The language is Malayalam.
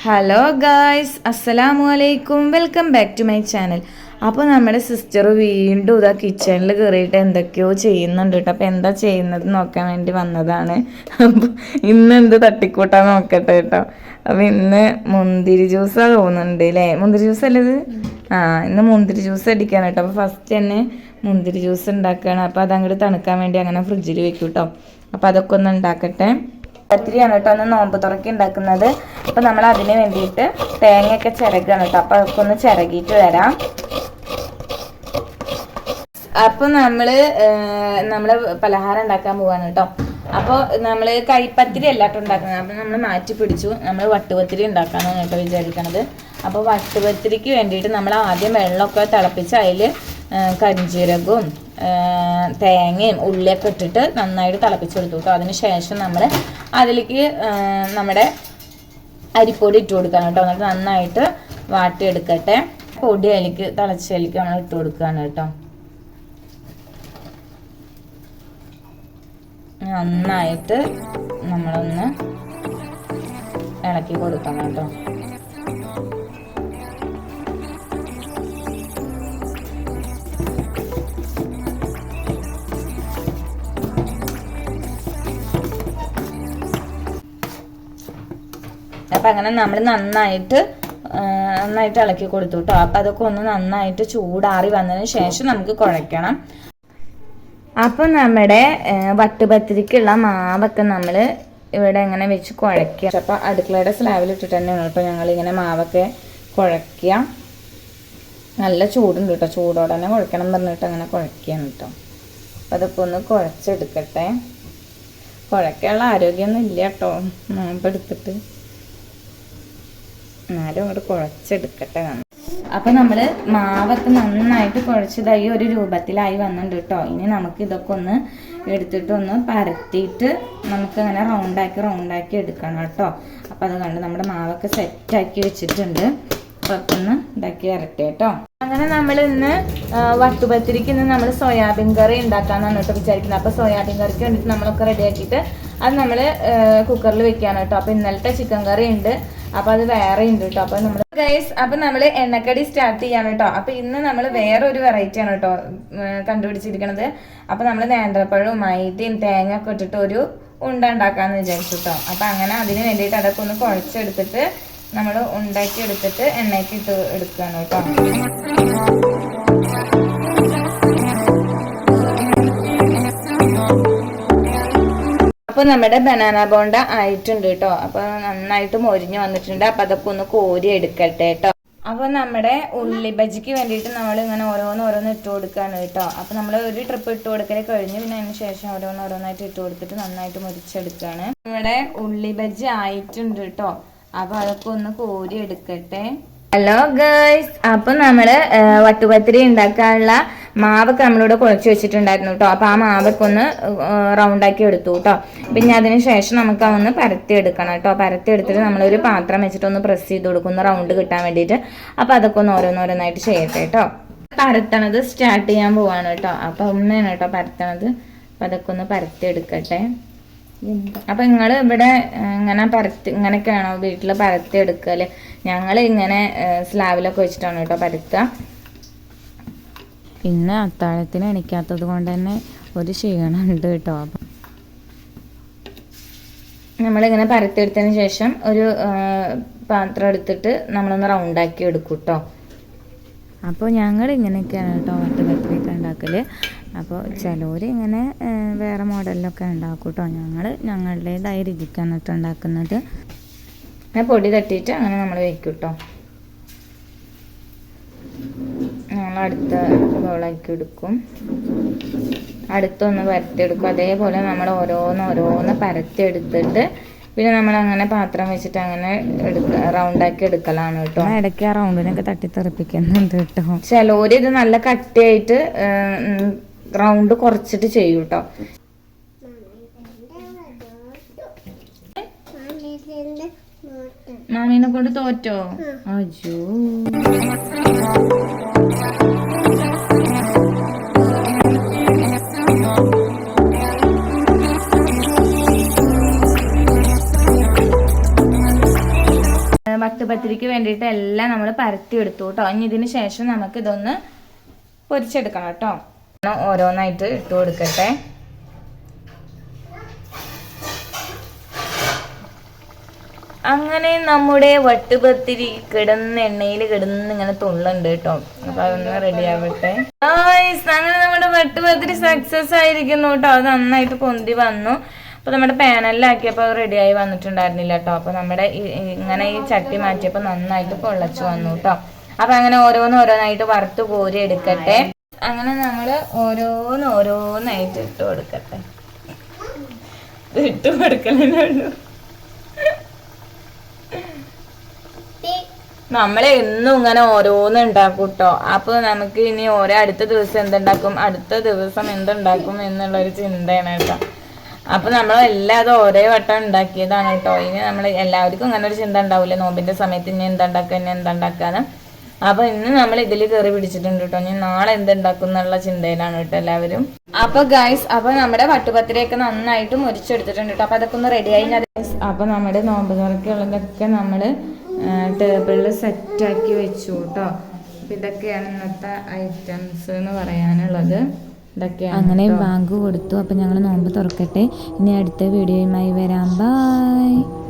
ഹലോ ഗായ്സ്, അസ്സലാമു അലൈക്കും. Welcome back to my channel. അപ്പോൾ നമ്മുടെ സിസ്റ്റർ വീണ്ടും ഇതാ കിച്ചണിൽ കയറിയിട്ട് എന്തൊക്കെയോ ചെയ്യുന്നുണ്ട് കേട്ടോ. അപ്പോൾ എന്താ ചെയ്യുന്നത് നോക്കാൻ വേണ്ടി വന്നതാണ്. അപ്പോൾ ഇന്ന് എന്ത് തട്ടിക്കൂട്ടാൻ നോക്കട്ടെ കേട്ടോ. അപ്പോൾ ഇന്ന് മുന്തിരി ജ്യൂസാണ് തോന്നുന്നുണ്ട് അല്ലേ? മുന്തിരി ജ്യൂസ് അല്ലേ ഇത്? ഇന്ന് മുന്തിരി ജ്യൂസ് അടിക്കാൻ കേട്ടോ. അപ്പോൾ ഫസ്റ്റ് തന്നെ മുന്തിരി ജ്യൂസ് ഉണ്ടാക്കുകയാണ്. അപ്പോൾ അതങ്ങോട്ട് തണുക്കാൻ വേണ്ടി അങ്ങനെ ഫ്രിഡ്ജിൽ വെക്കും കേട്ടോ. അപ്പോൾ അതൊക്കെ ഒന്ന് ഉണ്ടാക്കട്ടെ. പത്തിരിയാണ് കേട്ടോ ഒന്ന് നോമ്പ് തുറക്കി ഉണ്ടാക്കുന്നത്. അപ്പോൾ നമ്മൾ അതിന് വേണ്ടിയിട്ട് തേങ്ങയൊക്കെ ചിരകണം കേട്ടോ. അപ്പോൾ അതൊക്കെ ഒന്ന് ചിരകിയിട്ട് വരാം. അപ്പോൾ നമ്മൾ പലഹാരം ഉണ്ടാക്കാൻ പോവാണ് കേട്ടോ. അപ്പോൾ നമ്മൾ കൈപ്പത്തിരി അല്ലാട്ടോ ഉണ്ടാക്കുന്നത്. അപ്പോൾ നമ്മൾ മാറ്റി പിടിച്ചു, നമ്മൾ വട്ടുപത്തിരി ഉണ്ടാക്കാനാണ് കേട്ടോ വിചാരിക്കണത്. അപ്പോൾ വട്ടുപത്തിരിക്ക് വേണ്ടിയിട്ട് നമ്മൾ ആദ്യം വെള്ളമൊക്കെ തിളപ്പിച്ച് അതിൽ കരിഞ്ജീരകവും തേങ്ങയും ഉള്ളിയൊക്കെ ഇട്ടിട്ട് നന്നായിട്ട് തിളപ്പിച്ചെടുത്തു കേട്ടോ. അതിന് ശേഷം നമ്മൾ അതിലേക്ക് നമ്മുടെ അരിപ്പൊടി ഇട്ട് കൊടുക്കണം കേട്ടോ. എന്നിട്ട് നന്നായിട്ട് വാട്ടിയെടുക്കട്ടെ. പൊടി അതിലേക്ക് തിളച്ചതിലേക്ക് നമ്മൾ ഇട്ട് കൊടുക്കുകയാണ് കേട്ടോ. നന്നായിട്ട് നമ്മളൊന്ന് ഇളക്കി കൊടുക്കണം കേട്ടോ. അപ്പം അങ്ങനെ നമ്മൾ നന്നായിട്ട് ഇളക്കി കൊടുത്തു കേട്ടോ. അപ്പം അതൊക്കെ ഒന്ന് നന്നായിട്ട് ചൂടാറി വന്നതിന് ശേഷം നമുക്ക് കുഴയ്ക്കണം. അപ്പം നമ്മുടെ വട്ടുപത്തിരിക്കുള്ള മാവൊക്കെ നമ്മൾ ഇവിടെ ഇങ്ങനെ വെച്ച് കുഴയ്ക്കുക. അപ്പം അടുക്കളയുടെ സ്ലാബിൽ ഇട്ടിട്ട് തന്നെയാണ് കേട്ടോ ഞങ്ങളിങ്ങനെ മാവൊക്കെ കുഴയ്ക്കുക. നല്ല ചൂടുണ്ട് കേട്ടോ. ചൂടോടെ തന്നെ കുഴക്കണം പറഞ്ഞിട്ട് അങ്ങനെ കുഴയ്ക്കുകയാണ് കേട്ടോ. അപ്പം അതൊക്കെ ഒന്ന് കുഴച്ചെടുക്കട്ടെ. കുഴയ്ക്കാനുള്ള ആരോഗ്യമൊന്നും ഇല്ല കേട്ടോ നോമ്പെടുത്തിട്ട്, എന്നാലും അങ്ങോട്ട് കുഴച്ചെടുക്കട്ടെ. അപ്പം നമ്മൾ മാവൊക്കെ നന്നായിട്ട് കുഴച്ചതായി ഒരു രൂപത്തിലായി വന്നിട്ടുണ്ട് കേട്ടോ. ഇനി നമുക്ക് ഇതൊക്കെ ഒന്ന് എടുത്തിട്ട് ഒന്ന് പരത്തിയിട്ട് നമുക്ക് അങ്ങനെ റൗണ്ടാക്കി എടുക്കണം കേട്ടോ. അപ്പം അത് കണ്ട് നമ്മുടെ മാവൊക്കെ സെറ്റാക്കി വെച്ചിട്ടുണ്ട്. അപ്പം ഒന്ന് ഇതാക്കി വരട്ടെ കേട്ടോ. അങ്ങനെ നമ്മൾ ഇന്ന് വട്ടുപത്തിരിക്ക് നമ്മൾ സോയാബീൻ കറി ഉണ്ടാക്കാന്നാണ് കേട്ടോ വിചാരിക്കുന്നത്. അപ്പോൾ സോയാബീൻ കറിക്ക് വേണ്ടിയിട്ട് നമ്മളൊക്കെ റെഡിയാക്കിയിട്ട് അത് നമ്മൾ കുക്കറിൽ വെക്കുകയാണ് കേട്ടോ. അപ്പോൾ ഇന്നലത്തെ ചിക്കൻ കറി ഉണ്ട്, അപ്പോൾ അത് വേറെ ഉണ്ട് കേട്ടോ. അപ്പോൾ നമ്മൾ ഗൈസ് അപ്പോൾ നമ്മൾ എണ്ണക്കടി സ്റ്റാർട്ട് ചെയ്യാണ് കേട്ടോ. അപ്പോൾ ഇന്ന് നമ്മൾ വേറെ ഒരു വെറൈറ്റി ആണ് കേട്ടോ കണ്ടുപിടിച്ചിരിക്കുന്നത്. അപ്പോൾ നമ്മൾ നേന്ത്രപ്പഴവും മൈദയും തേങ്ങ ഒക്കെ ഇട്ടിട്ട് ഒരു ഉണ്ട ഉണ്ടാക്കാമെന്ന് വിചാരിച്ചു കേട്ടോ. അപ്പോൾ അങ്ങനെ അതിന് വേണ്ടിയിട്ട് അതൊക്കെ ഒന്ന് കുഴച്ചെടുത്തിട്ട് നമ്മൾ ഉണ്ടാക്കി എടുത്തിട്ട് എണ്ണയ്ക്ക് ഇട്ട് എടുക്കുകയാണ് കേട്ടോ. അപ്പോൾ നമ്മുടെ ബനാന ബോണ്ട ആയിട്ടുണ്ട് കേട്ടോ. അപ്പോൾ നന്നായിട്ട് മൊരിഞ്ഞ് വന്നിട്ടുണ്ട്. അപ്പോൾ അതൊക്കെ ഒന്ന് കോരി എടുക്കട്ടെ കേട്ടോ. അപ്പോൾ നമ്മുടെ ഉള്ളി ബജിക്ക് വേണ്ടിയിട്ട് നമ്മൾ ഇങ്ങനെ ഓരോന്ന് ഇട്ട് കൊടുക്കുകയാണ് കേട്ടോ. അപ്പോൾ നമ്മൾ ഒരു ട്രിപ്പ് ഇട്ട് കൊടുക്കൽ കഴിഞ്ഞ് പിന്നെ അതിന് ശേഷം ഓരോന്നായിട്ട് ഇട്ട് കൊടുത്തിട്ട് നന്നായിട്ട് മുരിച്ചെടുക്കുകയാണ്. നമ്മുടെ ഉള്ളി ബജി ആയിട്ടുണ്ട് കേട്ടോ. അപ്പോൾ അതൊക്കെ ഒന്ന് കോരി എടുക്കട്ടെ. ഹലോ ഗേൾസ്, അപ്പൊ നമ്മള് വട്ടുപത്തിരി ഉണ്ടാക്കാനുള്ള മാവൊക്കെ നമ്മളിവിടെ കുഴച്ച് വെച്ചിട്ടുണ്ടായിരുന്നു കേട്ടോ. അപ്പൊ ആ മാവൊക്കെ ഒന്ന് റൗണ്ടാക്കി എടുത്തു കേട്ടോ. പിന്നെ അതിന് ശേഷം നമുക്ക് അതൊന്ന് പരത്തി എടുക്കണം കേട്ടോ. പരത്തി എടുത്തിട്ട് നമ്മളൊരു പാത്രം വെച്ചിട്ട് ഒന്ന് പ്രസ് ചെയ്ത് കൊടുക്കും റൗണ്ട് കിട്ടാൻ വേണ്ടിയിട്ട്. അപ്പൊ അതൊക്കെ ഒന്ന് ഓരോന്നായിട്ട് ചെയ്യട്ടെ കേട്ടോ. പരത്തണത് സ്റ്റാർട്ട് ചെയ്യാൻ പോവാണ് കേട്ടോ. അപ്പൊ ഉമ്മയാണ് കേട്ടോ പരത്തണത്. അപ്പൊ അതൊക്കെ ഒന്ന് പരത്തി എടുക്കട്ടെ. അപ്പൊ നിങ്ങൾ ഇവിടെ ഇങ്ങനെയൊക്കെയാണോ വീട്ടിൽ പരത്തി എടുക്കല്? ഞങ്ങൾ ഇങ്ങനെ സ്ലാബിലൊക്കെ വെച്ചിട്ടാണ് കേട്ടോ പരത്തുക. പിന്നെ അത്താഴത്തിന് എണിക്കാത്തത് കൊണ്ട് തന്നെ ഒരു ക്ഷീണമുണ്ട് കേട്ടോ. അപ്പം നമ്മളിങ്ങനെ പരത്തിയെടുത്തതിന് ശേഷം ഒരു പാത്രം എടുത്തിട്ട് നമ്മളൊന്ന് റൗണ്ടാക്കി എടുക്കും കേട്ടോ. അപ്പോൾ ഞങ്ങൾ ഇങ്ങനെയൊക്കെയാണ് കേട്ടോ വട്ടുപത്തിരിയൊക്കെ ഉണ്ടാക്കൽ. അപ്പോൾ ചിലവർ ഇങ്ങനെ വേറെ മോഡലിലൊക്കെ ഉണ്ടാക്കും കേട്ടോ. ഞങ്ങളുടേതായ രുചിക്കാണ് കേട്ടോ ഉണ്ടാക്കുന്നത്. പൊടി തട്ടിയിട്ട് അങ്ങനെ നമ്മൾ വെക്കും കേട്ടോ. നമ്മൾ അടുത്ത ബൗളാക്കി എടുക്കും. അടുത്തൊന്ന് പരത്തിയെടുക്കും. അതേപോലെ നമ്മൾ ഓരോന്ന് പരത്തിയെടുത്തിട്ട് പിന്നെ നമ്മൾ അങ്ങനെ പാത്രം വെച്ചിട്ട് അങ്ങനെ റൗണ്ടാക്കി എടുക്കലാണ് കേട്ടോ. ഇടയ്ക്ക് ആ റൗണ്ടിനൊക്കെ തട്ടിത്തെറിപ്പിക്കുന്നുണ്ട് കേട്ടോ. ചിലവര് ഇത് നല്ല കട്ടിയായിട്ട് റൗണ്ട് കുറച്ചിട്ട് ചെയ്യും കേട്ടോ. മാമീനെ കൊണ്ട് തോറ്റോ? അയ്യോ. വട്ടുപത്തിരിക്ക് വേണ്ടിയിട്ട് എല്ലാം നമ്മൾ പരത്തി എടുത്തു കേട്ടോ. ഇനി ഇതിന് ശേഷം നമുക്ക് ഇതൊന്ന് പൊരിച്ചെടുക്കണം കേട്ടോ. ഓരോന്നായിട്ട് ഇട്ട് കൊടുക്കട്ടെ. അങ്ങനെ നമ്മുടെ വട്ടുപത്തിരി കിടന്ന് എണ്ണയിൽ കിടന്ന് ഇങ്ങനെ തുള്ളുണ്ട് കേട്ടോ. അപ്പൊ അതൊന്ന് റെഡി ആവട്ടെ. അങ്ങനെ നമ്മുടെ വട്ടുപത്തിരി സക്സസ് ആയിരിക്കുന്നു കേട്ടോ. അത് നന്നായിട്ട് പൊന്തി വന്നു. അപ്പൊ നമ്മുടെ പാനലിലാക്കിയപ്പോൾ അത് റെഡിയായി വന്നിട്ടുണ്ടായിരുന്നില്ല കേട്ടോ. അപ്പൊ നമ്മുടെ ഇങ്ങനെ ഈ ചട്ടി മാറ്റിയപ്പോൾ നന്നായിട്ട് പൊള്ളച്ചു വന്നു കേട്ടോ. അപ്പൊ അങ്ങനെ ഓരോന്നായിട്ട് വറുത്ത് കോരി എടുക്കട്ടെ. അങ്ങനെ നമ്മൾ ഓരോന്നായിട്ട് ഇട്ട് കൊടുക്കട്ടെ. ഇട്ട് കൊടുക്കലുള്ളൂ. നമ്മളെ എന്നും ഇങ്ങനെ ഓരോന്ന് ഉണ്ടാക്കും കേട്ടോ. അപ്പൊ നമുക്ക് ഇനി അടുത്ത ദിവസം എന്തുണ്ടാക്കും, അടുത്ത ദിവസം എന്തുണ്ടാക്കും എന്നുള്ളൊരു ചിന്തയാണ് കേട്ടോ. അപ്പൊ നമ്മൾ എല്ലാതും ഒരേ വട്ടം ഉണ്ടാക്കിയതാണ് കേട്ടോ. ഇനി നമ്മൾ എല്ലാവർക്കും ഇങ്ങനെ ഒരു ചിന്ത ഉണ്ടാവില്ല, നോമ്പിന്റെ സമയത്ത് ഇനി എന്താണ്ടാക്കാന്ന്. അപ്പൊ ഇന്ന് നമ്മൾ ഇതിൽ കയറി പിടിച്ചിട്ടുണ്ട് കേട്ടോ. ഇനി നാളെ എന്തുണ്ടാക്കും എന്നുള്ള ചിന്തയിലാണ് കേട്ടോ എല്ലാവരും. അപ്പൊ ഗൈസ്, അപ്പൊ നമ്മുടെ വട്ടുപത്തിരിയൊക്കെ നന്നായിട്ട് മുരിച്ചെടുത്തിട്ടുണ്ട് കേട്ടോ. അപ്പൊ അതൊക്കെ ഒന്ന് റെഡി ആയി. അപ്പൊ നമ്മുടെ നോമ്പ് തുറക്കുള്ളതൊക്കെ നമ്മള് ടേബിളിൽ സെറ്റാക്കി വെച്ചു കേട്ടോ. അപ്പൊ ഇതൊക്കെയാണ് ഇന്നത്തെ ഐറ്റംസ് എന്ന് പറയാനുള്ളത്. ഇതൊക്കെയാണ്. അങ്ങനെ ബാങ്ക് കൊടുത്തു. അപ്പൊ ഞങ്ങൾ നോമ്പ് തുറക്കട്ടെ. ഇനി അടുത്ത വീഡിയോയുമായി വരാം. ബൈ.